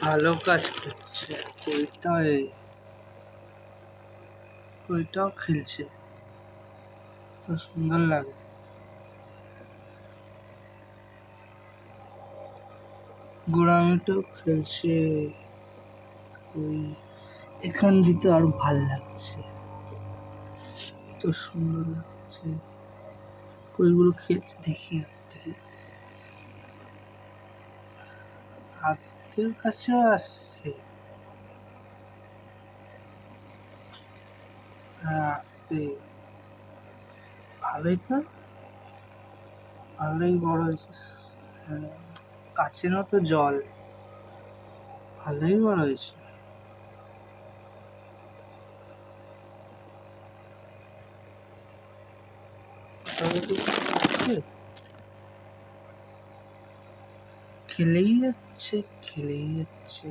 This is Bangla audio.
ভালো কাজ করছে। ওইটাও খেলছে, খুব সুন্দর লাগে। গোড়ামিটাও খেলছে। ওই এখান দিতে আরো ভাল লাগছে, এত সুন্দর লাগছে। ওইগুলো খেলছে দেখি হাতের কাছেও আসছে। হ্যাঁ আসছে, ভালোই তো, ভালোই বড় হয়েছে। হ্যাঁ, কাছের মতো জল, ভালোই বড় হয়েছে। খেলেই যাচ্ছে, খেলেই যাচ্ছে।